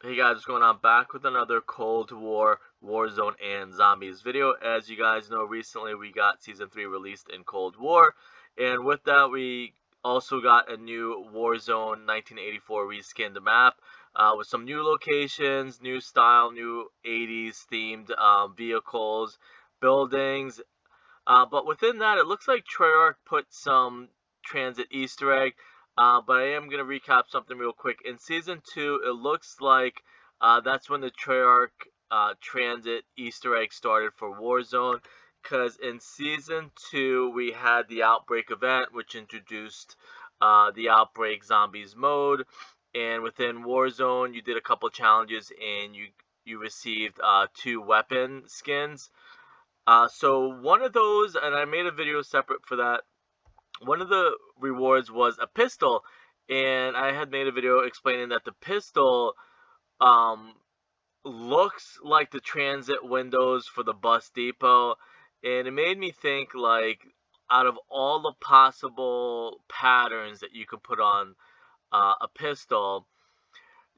Hey guys, what's going on? Back with another Cold War, Warzone, and Zombies video. As you guys know, recently we got Season 3 released in Cold War, and with that we also got a new Warzone 1984 reskinned map with some new locations, new style, new 80s themed vehicles, buildings, but within that, it looks like Treyarch put some Transit Easter egg. But I am going to recap something real quick. In Season 2, it looks like that's when the Treyarch Transit Easter egg started for Warzone. Because in Season 2, we had the Outbreak event, which introduced the Outbreak Zombies mode. And within Warzone, you did a couple challenges and you received 2 weapon skins. So one of those, and I made a video separate for that. One of the rewards was a pistol, and I had made a video explaining that the pistol um, looks like the transit windows for the bus depot, and it made me think like out of all the possible patterns that you could put on a pistol,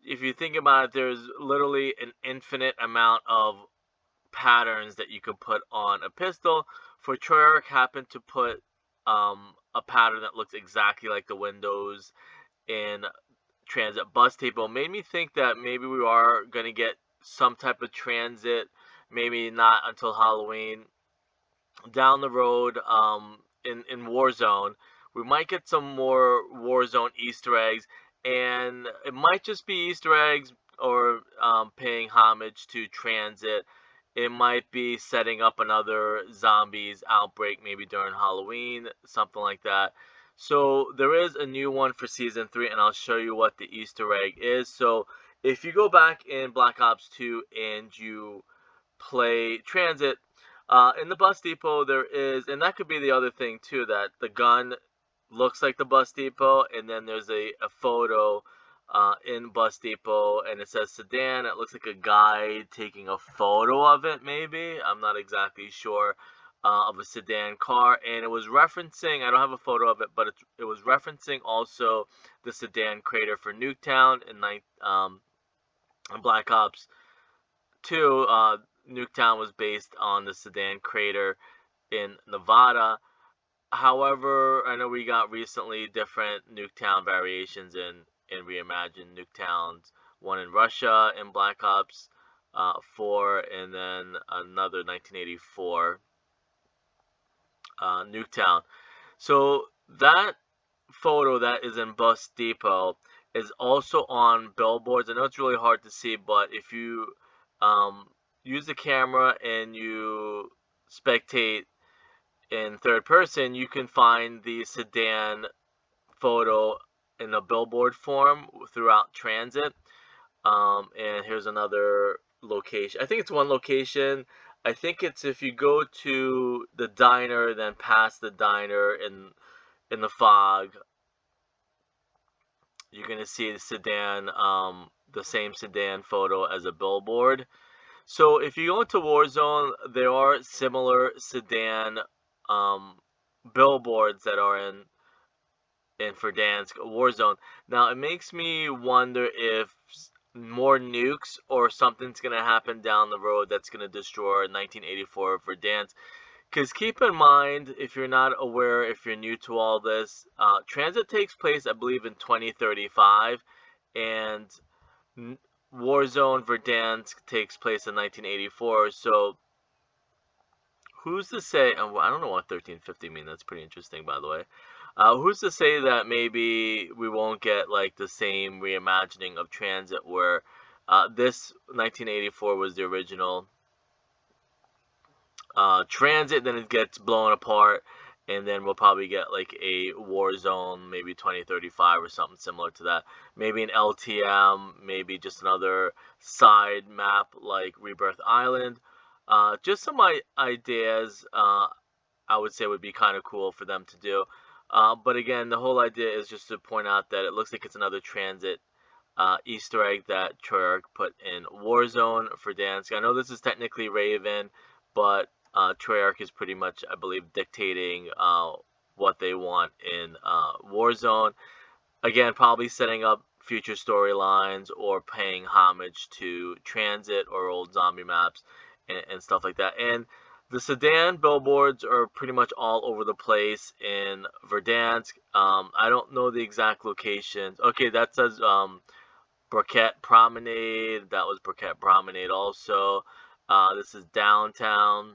if you think about it, there's literally an infinite amount of patterns that you could put on a pistol. For Treyarch happened to put a pattern that looks exactly like the windows in Transit bus depot. Made me think that maybe we are going to get some type of Transit, maybe not until Halloween, down the road in Warzone. We might get some more Warzone Easter eggs, and it might just be Easter eggs or paying homage to Transit. It might be setting up another zombies outbreak maybe during Halloween, something like that. So there is a new one for Season 3, and I'll show you what the Easter egg is. So if you go back in Black Ops 2 and you play Transit, in the bus depot there is, and that could be the other thing too, that the gun looks like the bus depot, and then there's a photo in bus depot, and it says sedan. It looks like a guy taking a photo of it, maybe. I'm not exactly sure. Of a sedan car, and it was referencing, I don't have a photo of it, but it was referencing also the sedan crater for Nuketown in Black Ops 2. Nuketown was based on the sedan crater in Nevada. However, I know we got recently different Nuketown variations in reimagined Nuketowns. One in Russia in Black Ops 4, and then another 1984 Nuketown. So that photo that is in Bus Depot is also on billboards. I know it's really hard to see, but if you um, use the camera and you spectate in third person, you can find the sedan photo in a billboard form throughout Transit. And here's another location. I think it's one location. I think it's if you go to the diner, then past the diner in the fog, you're gonna see the sedan, the same sedan photo as a billboard. So if you go into Warzone, there are similar sedan um, billboards that are in Verdansk Warzone. Now it makes me wonder if more nukes or something's gonna happen down the road that's gonna destroy 1984 Verdansk. Because keep in mind, if you're not aware, if you're new to all this, Transit takes place, I believe, in 2035, and Warzone Verdansk takes place in 1984. So who's to say? I don't know what 1350 means. That's pretty interesting, by the way. Who's to say that maybe we won't get like the same reimagining of Transit where this 1984 was the original Transit, then it gets blown apart, and then we'll probably get like a Warzone, maybe 2035 or something similar to that. Maybe an LTM, maybe just another side map like Rebirth Island. Just some ideas I would say would be kind of cool for them to do. But again, the whole idea is just to point out that it looks like it's another Transit Easter egg that Treyarch put in Warzone for Dansk. I know this is technically Raven, but Treyarch is pretty much, I believe, dictating what they want in Warzone. Again, probably setting up future storylines or paying homage to Tranzit or old zombie maps and stuff like that. And the sedan billboards are pretty much all over the place in Verdansk. I don't know the exact locations. Okay, that says Briquette Promenade. That was Briquette Promenade also. This is downtown.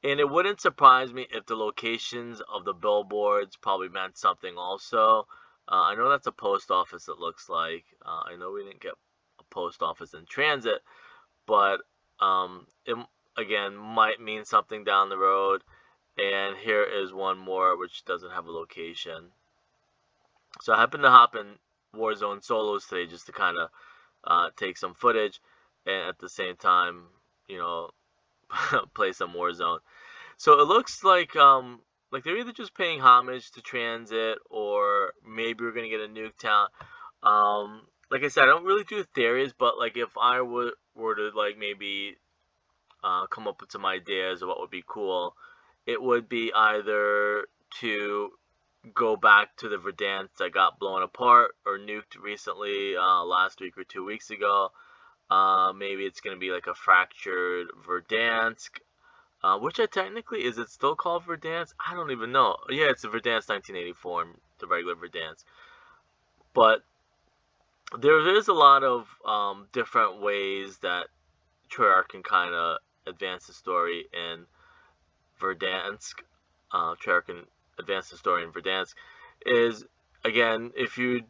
And it wouldn't surprise me if the locations of the billboards probably meant something also. I know that's a post office, it looks like. I know we didn't get a post office in Transit, but it, again, might mean something down the road. And here is one more which doesn't have a location. So I happened to hop in Warzone solos today just to kind of take some footage and at the same time, you know, play some Warzone. So it looks like they're either just paying homage to Transit or maybe we're gonna get a Nuketown. Like I said, I don't really do theories, but like if I were to like maybe come up with some ideas of what would be cool, it would be either to go back to the Verdansk that got blown apart or nuked recently, last week or 2 weeks ago. Maybe it's going to be like a fractured Verdansk, which I technically, is it still called Verdansk? I don't even know. Yeah, it's the Verdansk 1984, the regular Verdansk. But there is a lot of different ways that Treyarch can kind of advance the story in Verdansk. Treyarch can advance the story in Verdansk. Is, again, if you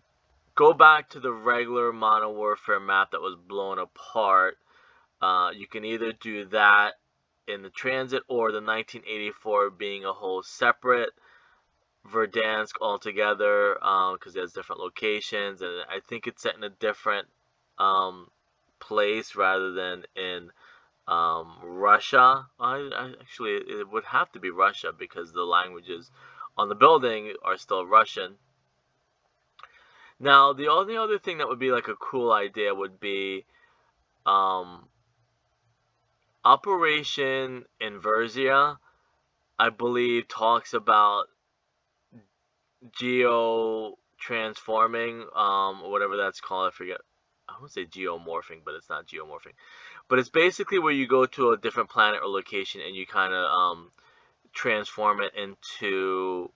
go back to the regular Modern Warfare map that was blown apart, you can either do that in the Transit or the 1984 being a whole separate Verdansk altogether, because it has different locations, and I think it's set in a different place rather than in Russia. Actually, it would have to be Russia because the languages on the building are still Russian. Now, the only other thing that would be like a cool idea would be Operation Inversia, I believe, talks about geo transforming, whatever that's called. I forget. I would say geomorphing, but it's not geomorphing. But it's basically where you go to a different planet or location and you kind of transform it into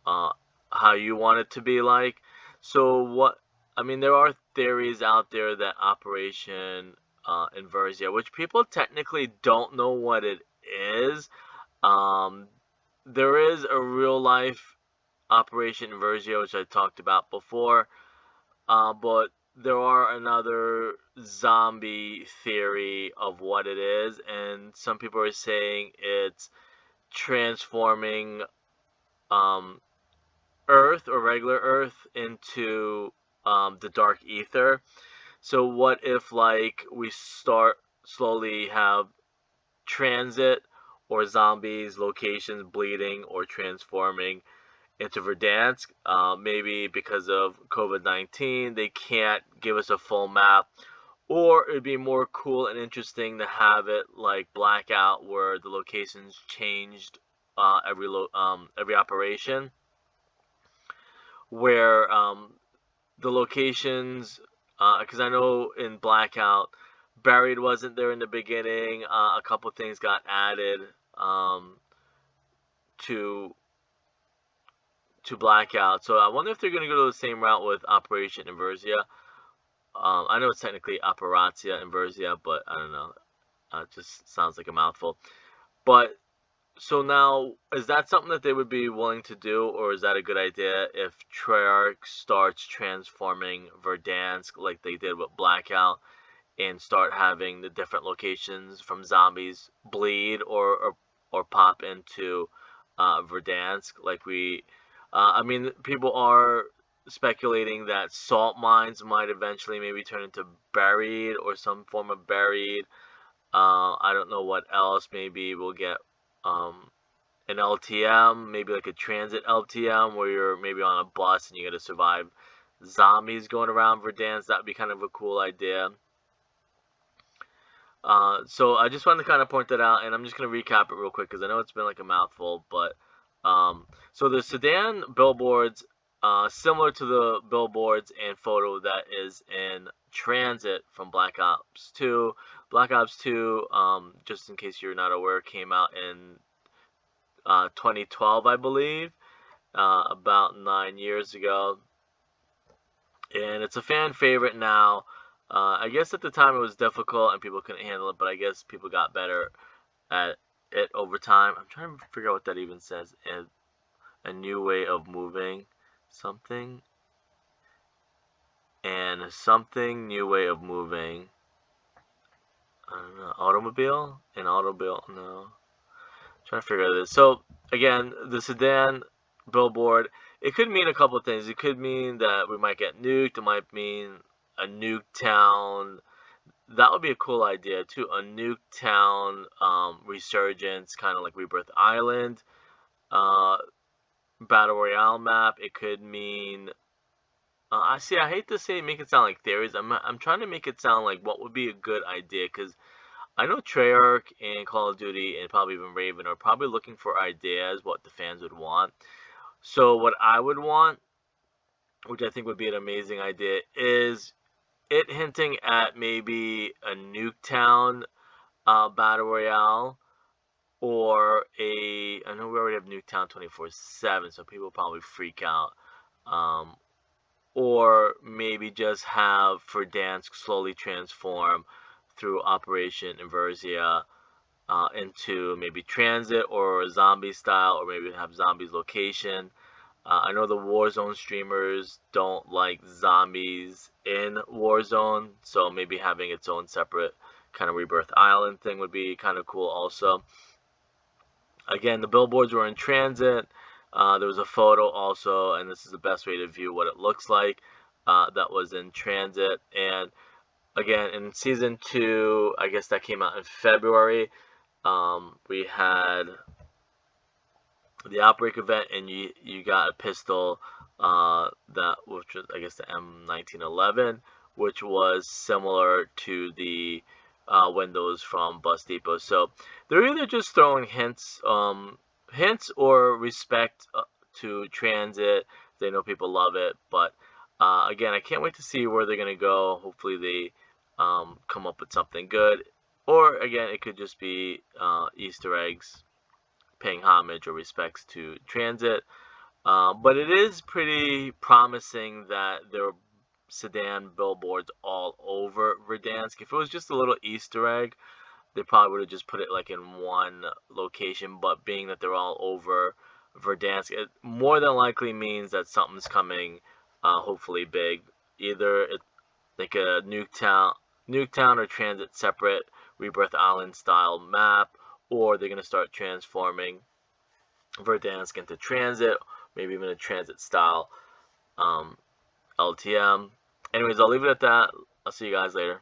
how you want it to be like. So what? I mean, there are theories out there that Operation Inversia, which people technically don't know what it is. There is a real life Operation Inversia, which I talked about before, but there are another zombie theory of what it is, and some people are saying it's transforming Earth or regular Earth into the dark ether. So what if like we start slowly have Transit or zombies locations bleeding or transforming into Verdansk? Maybe because of COVID-19 they can't give us a full map, or it'd be more cool and interesting to have it like Blackout where the locations changed every operation, where the locations, because I know in Blackout, Buried wasn't there in the beginning. A couple things got added to Blackout. So I wonder if they're going to go the same route with Operation Inversia. I know it's technically Operatia Inversia, but I don't know. It just sounds like a mouthful. But so now, is that something that they would be willing to do, or is that a good idea if Treyarch starts transforming Verdansk like they did with Blackout and start having the different locations from zombies bleed or pop into Verdansk? Like I mean, people are speculating that salt mines might eventually maybe turn into Buried or some form of Buried. I don't know what else. Maybe we'll get an LTM, maybe like a Transit LTM, where you're maybe on a bus and you got to survive zombies going around Verdansk. That would be kind of a cool idea. So I just wanted to kind of point that out, and I'm just going to recap it real quick because I know it's been like a mouthful. But so the sedan billboards similar to the billboards and photo that is in Transit from Black Ops 2. Black Ops 2, just in case you're not aware, came out in 2012, I believe, about 9 years ago, and it's a fan favorite now. I guess at the time it was difficult and people couldn't handle it, but I guess people got better at it over time. I'm trying to figure out what that even says. A new way of moving something, and something new way of moving. I don't know. Automobile? An automobile? No. Trying to figure out this. So again, the sedan billboard, it could mean a couple of things. It could mean that we might get nuked. It might mean a nuke town. That would be a cool idea too. A nuke town resurgence, kind of like Rebirth Island. Uh, Battle Royale map. It could mean. I see. I hate to say make it sound like theories. I'm trying to make it sound like what would be a good idea, because I know Treyarch and Call of Duty and probably even Raven are probably looking for ideas what the fans would want. So what I would want, which I think would be an amazing idea, is it hinting at maybe a Nuketown battle royale, or I know we already have Nuketown 24/7, so people probably freak out. Or maybe just have Verdansk slowly transform through Operation Inversia into maybe Transit or zombie style, or maybe have zombies location. I know the Warzone streamers don't like zombies in Warzone, so maybe having its own separate kind of Rebirth Island thing would be kind of cool also. Again, the billboards were in Transit. There was a photo also, and this is the best way to view what it looks like, that was in Transit. And again, in Season 2, I guess that came out in February, we had the Outbreak event, and you got a pistol, which was, I guess, the M1911, which was similar to the windows from Bus Depot. So they're either just throwing hints or respect to Transit. They know people love it, but again, I can't wait to see where they're gonna go. Hopefully, they come up with something good, or again, it could just be Easter eggs paying homage or respects to Transit. But it is pretty promising that there are sedan billboards all over Verdansk. If it was just a little Easter egg, they probably would have just put it like in one location. But being that they're all over Verdansk, it more than likely means that something's coming, hopefully big. Either it's like a Nuketown or Transit separate Rebirth Island style map, or they're gonna start transforming Verdansk into Transit, maybe even a Transit style LTM. Anyways, I'll leave it at that. I'll see you guys later.